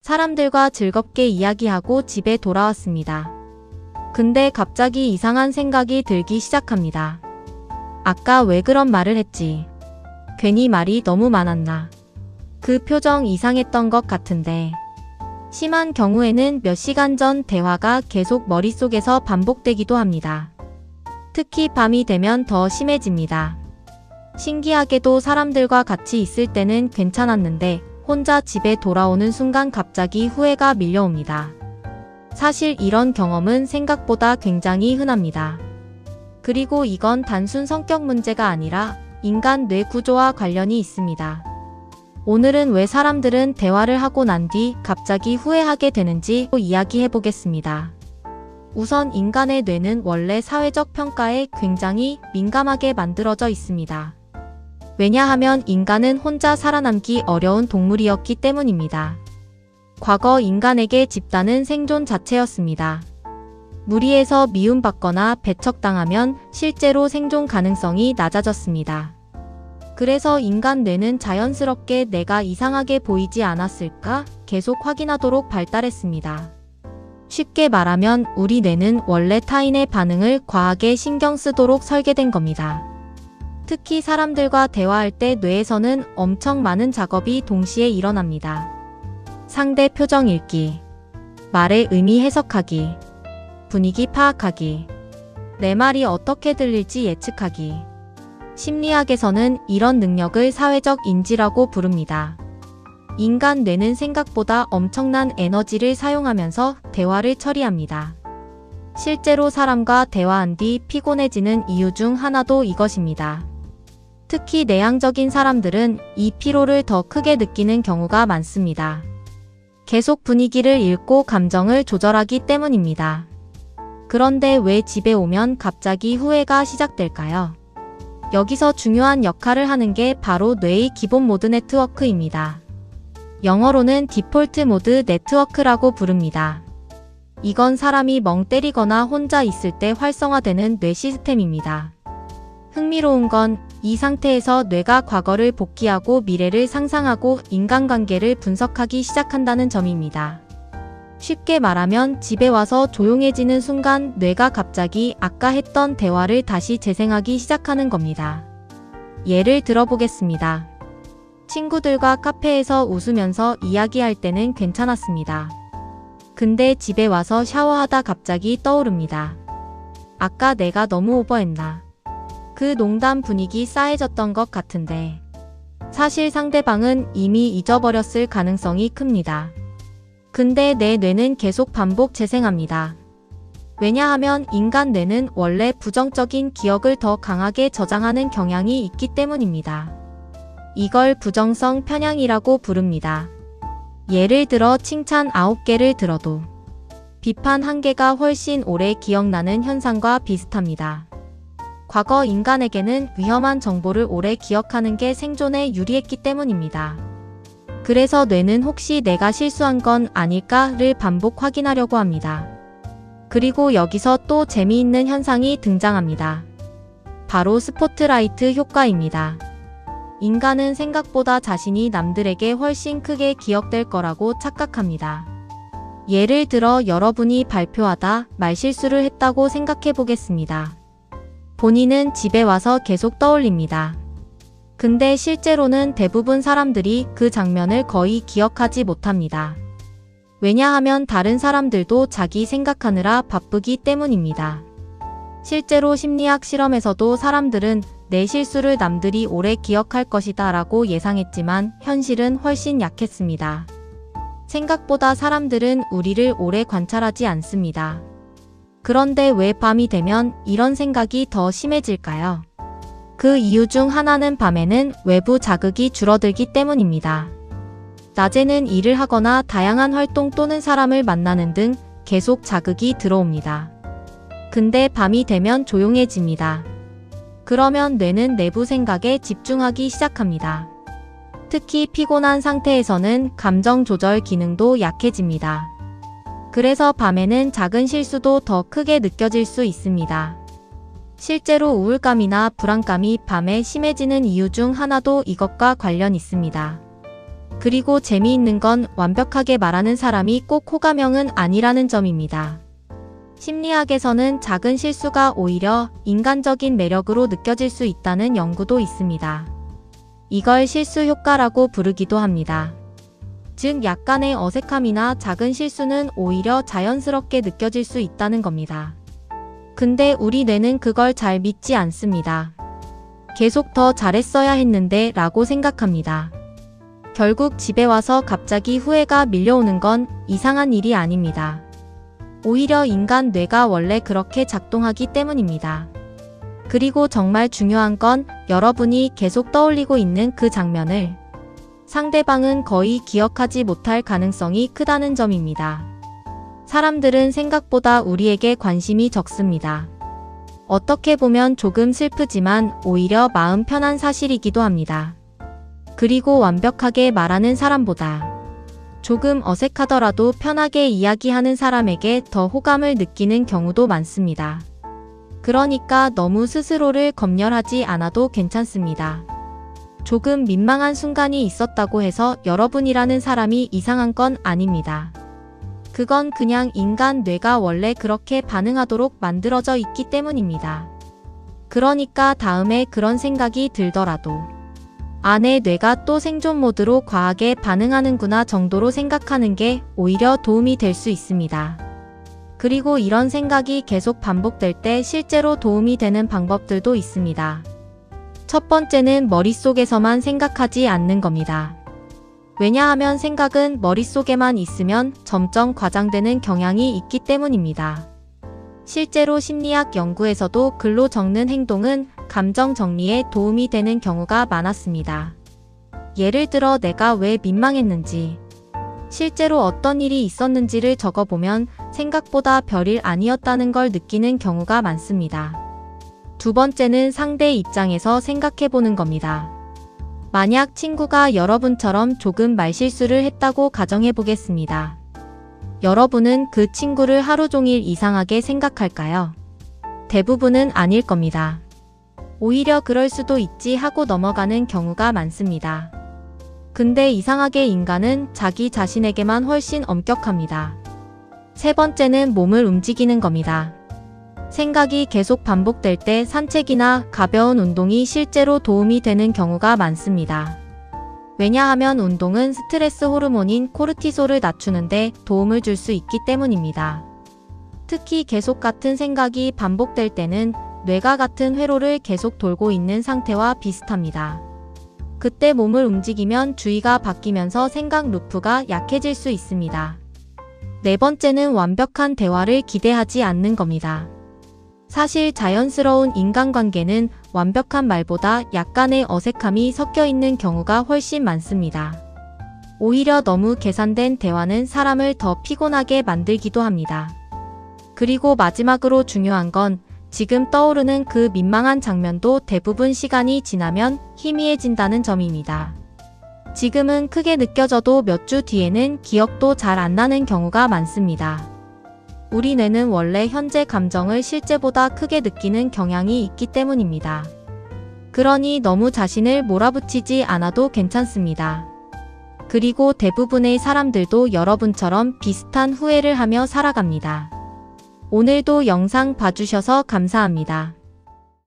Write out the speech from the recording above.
사람들과 즐겁게 이야기하고 집에 돌아왔습니다. 근데 갑자기 이상한 생각이 들기 시작합니다. 아까 왜 그런 말을 했지? 괜히 말이 너무 많았나? 그 표정 이상했던 것 같은데. 심한 경우에는 몇 시간 전 대화가 계속 머릿속에서 반복되기도 합니다. 특히 밤이 되면 더 심해집니다. 신기하게도 사람들과 같이 있을 때는 괜찮았는데 혼자 집에 돌아오는 순간 갑자기 후회가 밀려옵니다. 사실 이런 경험은 생각보다 굉장히 흔합니다. 그리고 이건 단순 성격 문제가 아니라 인간 뇌 구조와 관련이 있습니다. 오늘은 왜 사람들은 대화를 하고 난 뒤 갑자기 후회하게 되는지 이야기해 보겠습니다. 우선 인간의 뇌는 원래 사회적 평가에 굉장히 민감하게 만들어져 있습니다. 왜냐하면 인간은 혼자 살아남기 어려운 동물이었기 때문입니다. 과거 인간에게 집단은 생존 자체였습니다. 무리해서 미움받거나 배척당하면 실제로 생존 가능성이 낮아졌습니다. 그래서 인간 뇌는 자연스럽게 내가 이상하게 보이지 않았을까 계속 확인하도록 발달했습니다. 쉽게 말하면 우리 뇌는 원래 타인의 반응을 과하게 신경 쓰도록 설계된 겁니다. 특히 사람들과 대화할 때 뇌에서는 엄청 많은 작업이 동시에 일어납니다. 상대 표정 읽기, 말의 의미 해석하기, 분위기 파악하기, 내 말이 어떻게 들릴지 예측하기. 심리학에서는 이런 능력을 사회적 인지라고 부릅니다. 인간 뇌는 생각보다 엄청난 에너지를 사용하면서 대화를 처리합니다. 실제로 사람과 대화한 뒤 피곤해지는 이유 중 하나도 이것입니다. 특히 내향적인 사람들은 이 피로를 더 크게 느끼는 경우가 많습니다. 계속 분위기를 읽고 감정을 조절하기 때문입니다. 그런데 왜 집에 오면 갑자기 후회가 시작될까요? 여기서 중요한 역할을 하는 게 바로 뇌의 기본 모드 네트워크입니다. 영어로는 디폴트 모드 네트워크라고 부릅니다. 이건 사람이 멍 때리거나 혼자 있을 때 활성화되는 뇌 시스템입니다. 흥미로운 건 이 상태에서 뇌가 과거를 복귀하고 미래를 상상하고 인간관계를 분석하기 시작한다는 점입니다. 쉽게 말하면 집에 와서 조용해지는 순간 뇌가 갑자기 아까 했던 대화를 다시 재생하기 시작하는 겁니다. 예를 들어보겠습니다. 친구들과 카페에서 웃으면서 이야기할 때는 괜찮았습니다. 근데 집에 와서 샤워하다 갑자기 떠오릅니다. 아까 내가 너무 오버했나? 그 농담 분위기 싸해졌던 것 같은데. 사실 상대방은 이미 잊어버렸을 가능성이 큽니다. 근데 내 뇌는 계속 반복 재생합니다. 왜냐하면 인간 뇌는 원래 부정적인 기억을 더 강하게 저장하는 경향이 있기 때문입니다. 이걸 부정성 편향이라고 부릅니다. 예를 들어 칭찬 9개를 들어도 비판 1개가 훨씬 오래 기억나는 현상과 비슷합니다. 과거 인간에게는 위험한 정보를 오래 기억하는 게 생존에 유리했기 때문입니다. 그래서 뇌는 혹시 내가 실수한 건 아닐까를 반복 확인하려고 합니다. 그리고 여기서 또 재미있는 현상이 등장합니다. 바로 스포트라이트 효과입니다. 인간은 생각보다 자신이 남들에게 훨씬 크게 기억될 거라고 착각합니다. 예를 들어 여러분이 발표하다 말실수를 했다고 생각해 보겠습니다. 본인은 집에 와서 계속 떠올립니다. 근데 실제로는 대부분 사람들이 그 장면을 거의 기억하지 못합니다. 왜냐하면 다른 사람들도 자기 생각하느라 바쁘기 때문입니다. 실제로 심리학 실험에서도 사람들은 내 실수를 남들이 오래 기억할 것이다 라고 예상했지만 현실은 훨씬 약했습니다. 생각보다 사람들은 우리를 오래 관찰하지 않습니다. 그런데 왜 밤이 되면 이런 생각이 더 심해질까요? 그 이유 중 하나는 밤에는 외부 자극이 줄어들기 때문입니다. 낮에는 일을 하거나 다양한 활동 또는 사람을 만나는 등 계속 자극이 들어옵니다. 근데 밤이 되면 조용해집니다. 그러면 뇌는 내부 생각에 집중하기 시작합니다. 특히 피곤한 상태에서는 감정 조절 기능도 약해집니다. 그래서 밤에는 작은 실수도 더 크게 느껴질 수 있습니다. 실제로 우울감이나 불안감이 밤에 심해지는 이유 중 하나도 이것과 관련 있습니다. 그리고 재미있는 건 완벽하게 말하는 사람이 꼭 호감형은 아니라는 점입니다. 심리학에서는 작은 실수가 오히려 인간적인 매력으로 느껴질 수 있다는 연구도 있습니다. 이걸 실수 효과라고 부르기도 합니다. 즉, 약간의 어색함이나 작은 실수는 오히려 자연스럽게 느껴질 수 있다는 겁니다. 근데 우리 뇌는 그걸 잘 믿지 않습니다. 계속 더 잘했어야 했는데 라고 생각합니다. 결국 집에 와서 갑자기 후회가 밀려오는 건 이상한 일이 아닙니다. 오히려 인간 뇌가 원래 그렇게 작동하기 때문입니다. 그리고 정말 중요한 건 여러분이 계속 떠올리고 있는 그 장면을 상대방은 거의 기억하지 못할 가능성이 크다는 점입니다. 사람들은 생각보다 우리에게 관심이 적습니다. 어떻게 보면 조금 슬프지만 오히려 마음 편한 사실이기도 합니다. 그리고 완벽하게 말하는 사람보다 조금 어색하더라도 편하게 이야기하는 사람에게 더 호감을 느끼는 경우도 많습니다. 그러니까 너무 스스로를 검열하지 않아도 괜찮습니다. 조금 민망한 순간이 있었다고 해서 여러분이라는 사람이 이상한 건 아닙니다. 그건 그냥 인간 뇌가 원래 그렇게 반응하도록 만들어져 있기 때문입니다. 그러니까 다음에 그런 생각이 들더라도 내 뇌가 또 생존 모드로 과하게 반응하는구나 정도로 생각하는 게 오히려 도움이 될 수 있습니다. 그리고 이런 생각이 계속 반복될 때 실제로 도움이 되는 방법들도 있습니다. 첫 번째는 머릿속에서만 생각하지 않는 겁니다. 왜냐하면 생각은 머릿속에만 있으면 점점 과장되는 경향이 있기 때문입니다. 실제로 심리학 연구에서도 글로 적는 행동은 감정 정리에 도움이 되는 경우가 많았습니다. 예를 들어 내가 왜 민망했는지, 실제로 어떤 일이 있었는지를 적어보면 생각보다 별일 아니었다는 걸 느끼는 경우가 많습니다. 두 번째는 상대 입장에서 생각해보는 겁니다. 만약 친구가 여러분처럼 조금 말실수를 했다고 가정해보겠습니다. 여러분은 그 친구를 하루 종일 이상하게 생각할까요? 대부분은 아닐 겁니다. 오히려 그럴 수도 있지 하고 넘어가는 경우가 많습니다. 근데 이상하게 인간은 자기 자신에게만 훨씬 엄격합니다. 세 번째는 몸을 움직이는 겁니다. 생각이 계속 반복될 때 산책이나 가벼운 운동이 실제로 도움이 되는 경우가 많습니다. 왜냐하면 운동은 스트레스 호르몬인 코르티솔을 낮추는데 도움을 줄 수 있기 때문입니다. 특히 계속 같은 생각이 반복될 때는 뇌가 같은 회로를 계속 돌고 있는 상태와 비슷합니다. 그때 몸을 움직이면 주의가 바뀌면서 생각 루프가 약해질 수 있습니다. 네 번째는 완벽한 대화를 기대하지 않는 겁니다. 사실 자연스러운 인간관계는 완벽한 말보다 약간의 어색함이 섞여 있는 경우가 훨씬 많습니다. 오히려 너무 계산된 대화는 사람을 더 피곤하게 만들기도 합니다. 그리고 마지막으로 중요한 건 지금 떠오르는 그 민망한 장면도 대부분 시간이 지나면 희미해진다는 점입니다. 지금은 크게 느껴져도 몇 주 뒤에는 기억도 잘 안 나는 경우가 많습니다. 우리 뇌는 원래 현재 감정을 실제보다 크게 느끼는 경향이 있기 때문입니다. 그러니 너무 자신을 몰아붙이지 않아도 괜찮습니다. 그리고 대부분의 사람들도 여러분처럼 비슷한 후회를 하며 살아갑니다. 오늘도 영상 봐주셔서 감사합니다.